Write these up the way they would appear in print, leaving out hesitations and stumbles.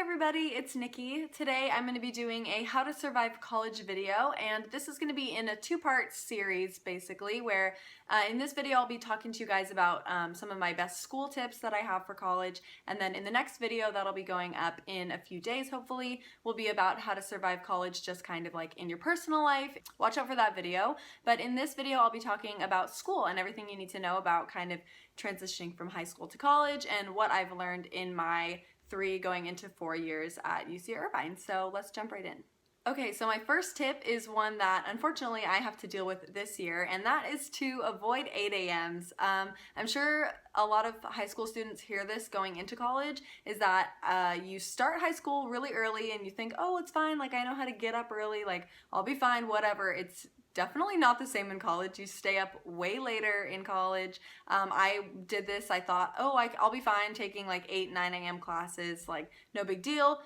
everybody, it's Nikki. Today I'm going to be doing a how to survive college video, and this is going to be in a two-part series basically where in this video I'll be talking to you guys about some of my best school tips that I have for college, and then in the next video that'll be going up in a few days hopefully will be about how to survive college just kind of like in your personal life. Watch out for that video, but in this video I'll be talking about school and everything you need to know about kind of transitioning from high school to college and what I've learned in my 3 going into 4 years at UC Irvine. So let's jump right in. Okay, so my first tip is one that unfortunately I have to deal with this year, and that is to avoid 8 a.m.s. I'm sure a lot of high school students hear this going into college, is that you start high school really early and you think, oh, it's fine, like I know how to get up early, like I'll be fine, whatever. It's definitely not the same in college. You stay up way later in college. I did this, I thought, oh, I'll be fine taking like 8, 9 a.m. classes, like no big deal.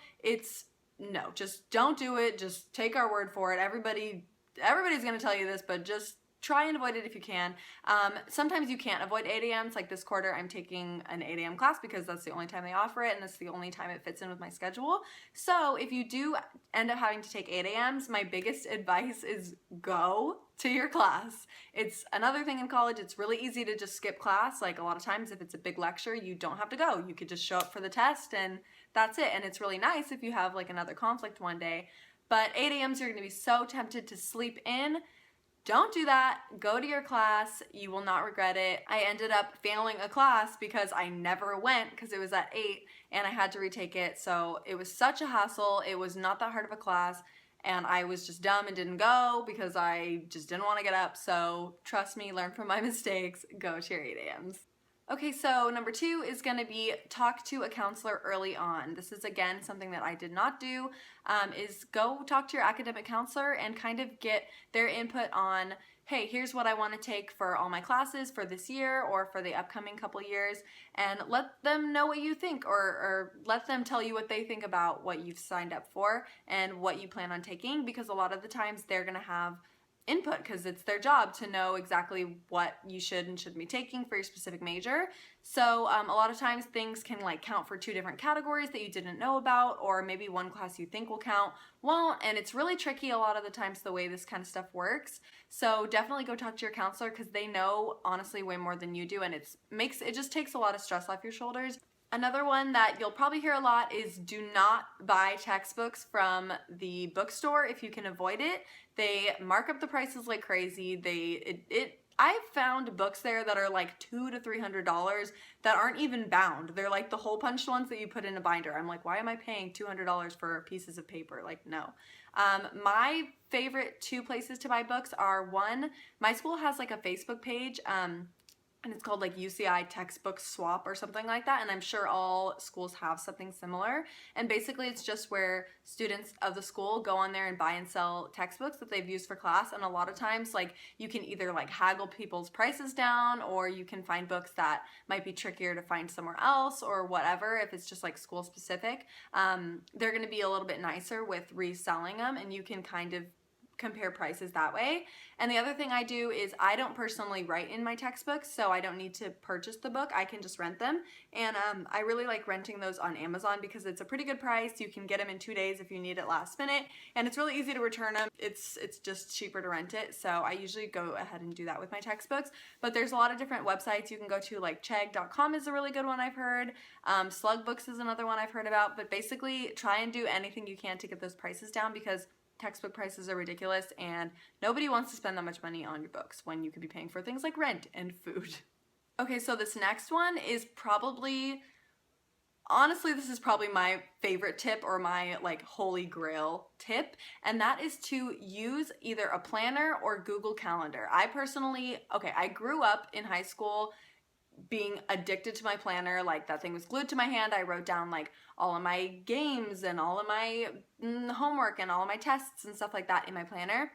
No, just don't do it. Just take our word for it. Everybody's gonna tell you this, but just try and avoid it if you can. Sometimes you can't avoid 8 a.m.s. Like this quarter, I'm taking an 8 a.m. class because that's the only time they offer it, and that's the only time it fits in with my schedule. So if you do end up having to take 8 a.m.s, my biggest advice is go to your class. It's another thing in college, it's really easy to just skip class. Like a lot of times if it's a big lecture, you don't have to go. You could just show up for the test and that's it. And it's really nice if you have like another conflict one day. But 8 a.m.s, you're gonna be so tempted to sleep in. Don't do that. Go to your class. You will not regret it. I ended up failing a class because I never went because it was at 8 and I had to retake it. So it was such a hassle. It was not that hard of a class and I was just dumb and didn't go because I just didn't want to get up. So trust me, learn from my mistakes. Go to your 8 a.m.s. Okay, so number 2 is going to be talk to a counselor early on. This is again something that I did not do, is go talk to your academic counselor and kind of get their input on, hey, here's what I want to take for all my classes for this year or for the upcoming couple years, and let them know what you think, or let them tell you what they think about what you've signed up for and what you plan on taking, because a lot of the times they're going to have input because it's their job to know exactly what you should and shouldn't be taking for your specific major. So a lot of times things can like count for 2 different categories that you didn't know about, or maybe one class you think will count won't, and it's really tricky a lot of the times the way this kind of stuff works. So definitely go talk to your counselor because they know honestly way more than you do, and it just takes a lot of stress off your shoulders. Another one that you'll probably hear a lot is do not buy textbooks from the bookstore if you can avoid it. They mark up the prices like crazy. I've found books there that are like $200 to $300 that aren't even bound. They're like the hole punched ones that you put in a binder. I'm like, why am I paying $200 for pieces of paper? Like, no. My favorite 2 places to buy books are, one, my school has like a Facebook page, and it's called like UCI Textbook Swap or something like that, and I'm sure all schools have something similar. And basically it's just where students of the school go on there and buy and sell textbooks that they've used for class, and a lot of times like you can either like haggle people's prices down, or you can find books that might be trickier to find somewhere else or whatever. If it's just like school specific, they're going to be a little bit nicer with reselling them, and you can kind of compare prices that way. And the other thing I do is I don't personally write in my textbooks, so I don't need to purchase the book. I can just rent them, and I really like renting those on Amazon because it's a pretty good price. You can get them in 2 days if you need it last minute, and it's really easy to return them. It's just cheaper to rent it, so I usually go ahead and do that with my textbooks. But there's a lot of different websites you can go to, like chegg.com is a really good one I've heard. Slugbooks is another one I've heard about, but basically try and do anything you can to get those prices down because textbook prices are ridiculous and nobody wants to spend that much money on your books when you could be paying for things like rent and food. Okay, so this next one is probably, honestly, this is probably my favorite tip or my like holy grail tip, and that is to use either a planner or Google Calendar. I grew up in high school being addicted to my planner. Like that thing was glued to my hand. I wrote down like all of my games and all of my homework and all of my tests and stuff like that in my planner.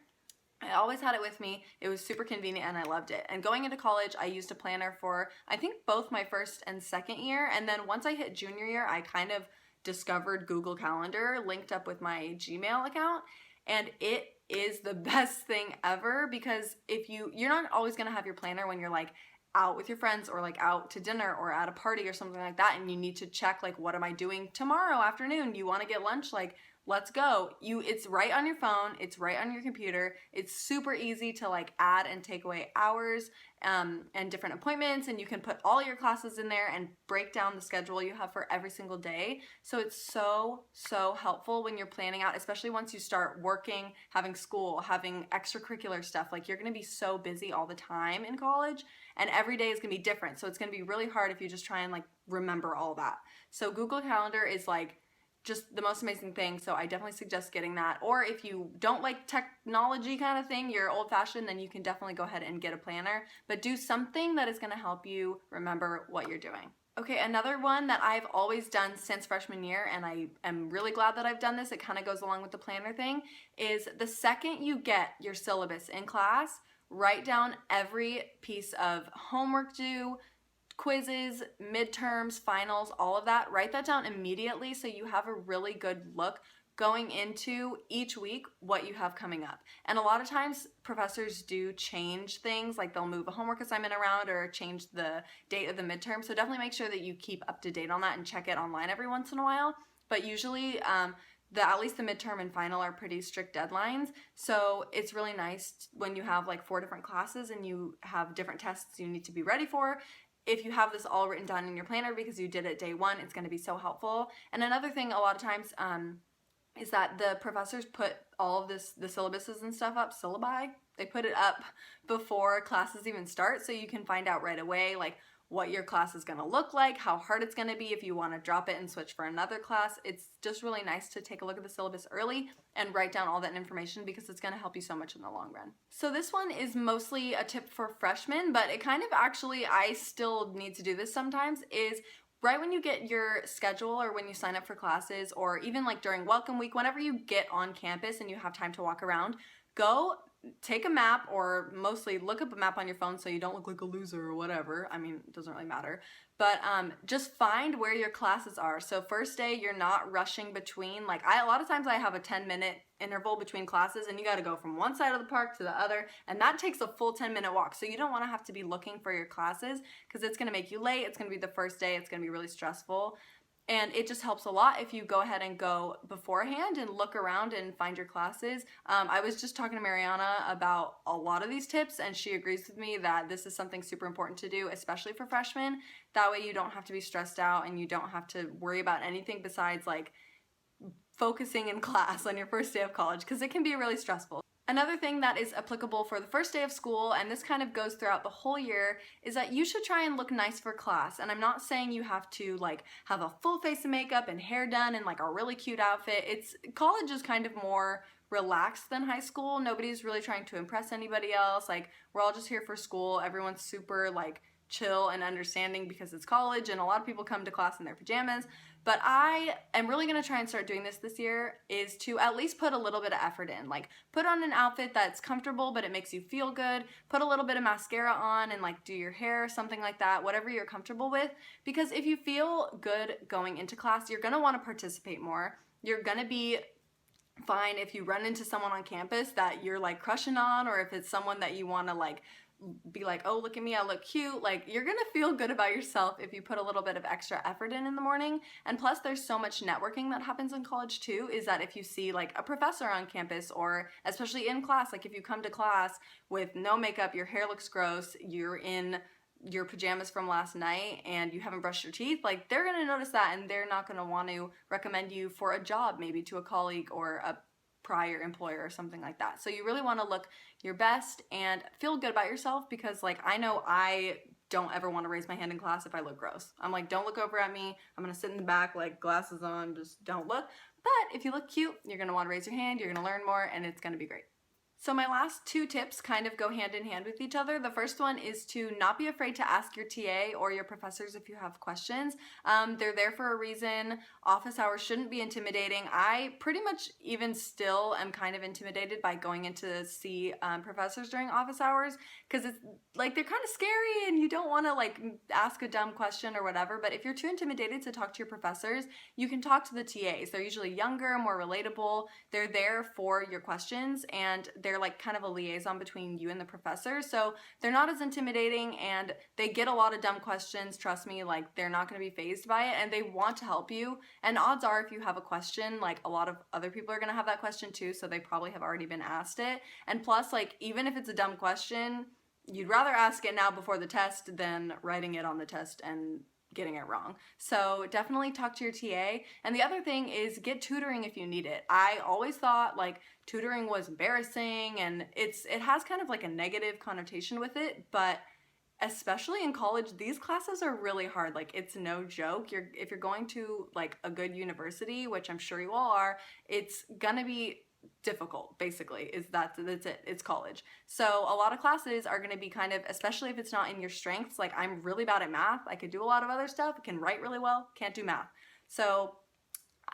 I always had it with me. It was super convenient and I loved it. And going into college, I used a planner for I think both my first and second year, and then once I hit junior year, I kind of discovered Google Calendar linked up with my Gmail account, and it is the best thing ever because if you're not always going to have your planner when you're like out with your friends or like out to dinner or at a party or something like that, and you need to check like, what am I doing tomorrow afternoon? You want to get lunch? Like, let's go. It's right on your phone, it's right on your computer. It's super easy to like add and take away hours and different appointments, and you can put all your classes in there and break down the schedule you have for every single day. So it's so helpful when you're planning out, especially once you start working, having school, having extracurricular stuff. Like, you're gonna be so busy all the time in college, and every day is gonna be different. So it's gonna be really hard if you just try and like remember all that. So Google Calendar is like just the most amazing thing, so I definitely suggest getting that. Or if you don't like technology kind of thing, you're old-fashioned, then you can definitely go ahead and get a planner, but do something that is going to help you remember what you're doing. Okay, another one that I've always done since freshman year, and I am really glad that I've done this, it kind of goes along with the planner thing, is the second you get your syllabus in class, write down every piece of homework due, quizzes, midterms, finals, all of that. Write that down immediately so you have a really good look going into each week what you have coming up. And a lot of times professors do change things, like they'll move a homework assignment around or change the date of the midterm. So definitely make sure that you keep up to date on that and check it online every once in a while. But usually at least the midterm and final are pretty strict deadlines, so it's really nice when you have like 4 different classes and you have different tests you need to be ready for. If you have this all written down in your planner because you did it day one, it's going to be so helpful. And another thing a lot of times is that the professors put all of the syllabuses and stuff up, syllabi, they put it up before classes even start, so you can find out right away like what your class is going to look like, how hard it's going to be if you want to drop it and switch for another class. It's just really nice to take a look at the syllabus early and write down all that information because it's going to help you so much in the long run. So this one is mostly a tip for freshmen, but it kind of actually, I still need to do this sometimes, is right when you get your schedule or when you sign up for classes, or even like during welcome week, whenever you get on campus and you have time to walk around, go take a map, or mostly look up a map on your phone so you don't look like a loser or whatever. I mean, it doesn't really matter. But just find where your classes are. So first day, you're not rushing between, like a lot of times I have a 10-minute interval between classes, and you got to go from one side of the park to the other, and that takes a full 10-minute walk. So you don't want to have to be looking for your classes because it's going to make you late. It's going to be the first day. It's going to be really stressful. And it just helps a lot if you go ahead and go beforehand and look around and find your classes. I was just talking to Mariana about a lot of these tips, and she agrees with me that this is something super important to do, especially for freshmen. That way you don't have to be stressed out and you don't have to worry about anything besides like focusing in class on your first day of college, because it can be really stressful. Another thing that is applicable for the first day of school, and this kind of goes throughout the whole year, is that you should try and look nice for class. And I'm not saying you have to like have a full face of makeup and hair done and like a really cute outfit. College is kind of more relaxed than high school. Nobody's really trying to impress anybody else. Like, we're all just here for school. Everyone's super like chill and understanding because it's college, and a lot of people come to class in their pajamas. But I am really going to try and start doing this year, is to at least put a little bit of effort in. Like, put on an outfit that's comfortable but it makes you feel good. Put a little bit of mascara on and like do your hair, something like that, whatever you're comfortable with. Because if you feel good going into class, you're going to want to participate more. You're going to be fine if you run into someone on campus that you're like crushing on, or if it's someone that you want to like be like, oh, look at me, I look cute. Like, you're gonna feel good about yourself if you put a little bit of extra effort in the morning. And plus, there's so much networking that happens in college too, is that if you see like a professor on campus, or especially in class, like if you come to class with no makeup, your hair looks gross, you're in your pajamas from last night and you haven't brushed your teeth, like they're gonna notice that, and they're not gonna want to recommend you for a job, maybe to a colleague or a prior employer or something like that. So you really want to look your best and feel good about yourself, because like I know I don't ever want to raise my hand in class if I look gross. I'm like, don't look over at me. I'm going to sit in the back like glasses on, just don't look. But if you look cute, you're going to want to raise your hand, you're going to learn more, and it's going to be great. So my last 2 tips kind of go hand in hand with each other. The first one is to not be afraid to ask your TA or your professors if you have questions. They're there for a reason. Office hours shouldn't be intimidating. I pretty much even still am kind of intimidated by going in to see professors during office hours, because it's like they're kind of scary and you don't want to like ask a dumb question or whatever. But if you're too intimidated to talk to your professors, you can talk to the TAs. They're usually younger, more relatable. They're there for your questions, and they're they're like kind of a liaison between you and the professor, so they're not as intimidating, and they get a lot of dumb questions. Trust me, like they're not going to be fazed by it, and they want to help you. And odds are, if you have a question, like a lot of other people are going to have that question too, so they probably have already been asked it. And plus, like, even if it's a dumb question, you'd rather ask it now before the test than writing it on the test and getting it wrong. So definitely talk to your TA. And the other thing is get tutoring if you need it. I always thought like tutoring was embarrassing, and it has kind of like a negative connotation with it, but especially in college, these classes are really hard. Like, it's no joke. If you're going to like a good university, which I'm sure you all are, it's gonna be difficult, basically. That's it. It's college. So a lot of classes are going to be kind of, especially if it's not in your strengths. Like, I'm really bad at math. I could do a lot of other stuff. I can write really well, can't do math. So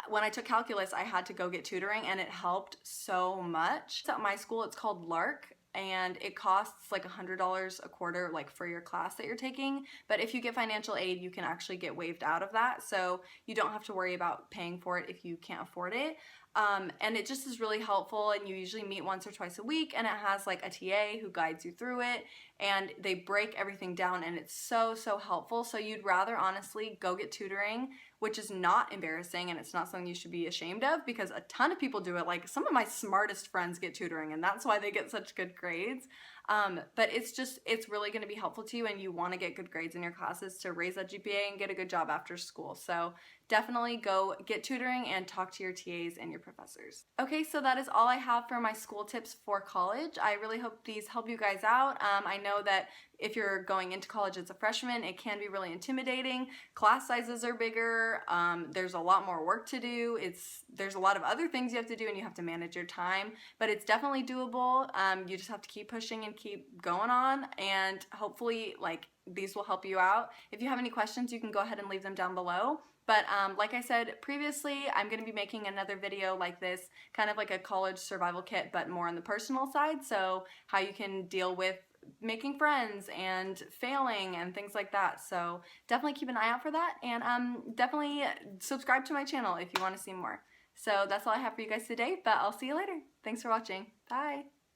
when I took calculus, I had to go get tutoring, and it helped so much. At my school, it's called LARC, and it costs like $100 a quarter, like for your class that you're taking. But if you get financial aid, you can actually get waived out of that, so you don't have to worry about paying for it if you can't afford it. And it just is really helpful, and you usually meet once or twice a week, and it has like a TA who guides you through it, and they break everything down, and it's so helpful. So you'd rather honestly go get tutoring, which is not embarrassing, and it's not something you should be ashamed of, because a ton of people do it. Like, some of my smartest friends get tutoring, and that's why they get such good grades. But it's really going to be helpful to you, and you want to get good grades in your classes to raise that GPA and get a good job after school. So definitely go get tutoring and talk to your TAs and your professors. Okay, so that is all I have for my school tips for college. I really hope these help you guys out. I know that if you're going into college as a freshman, it can be really intimidating. Class sizes are bigger. There's a lot more work to do. There's a lot of other things you have to do, and you have to manage your time, but it's definitely doable. You just have to keep pushing and keep going on, and hopefully like these will help you out. If you have any questions, you can go ahead and leave them down below. But like I said previously, I'm going to be making another video like this, kind of like a college survival kit, but more on the personal side. So how you can deal with making friends and failing and things like that. So definitely keep an eye out for that, and definitely subscribe to my channel if you want to see more. So that's all I have for you guys today, but I'll see you later. Thanks for watching. Bye.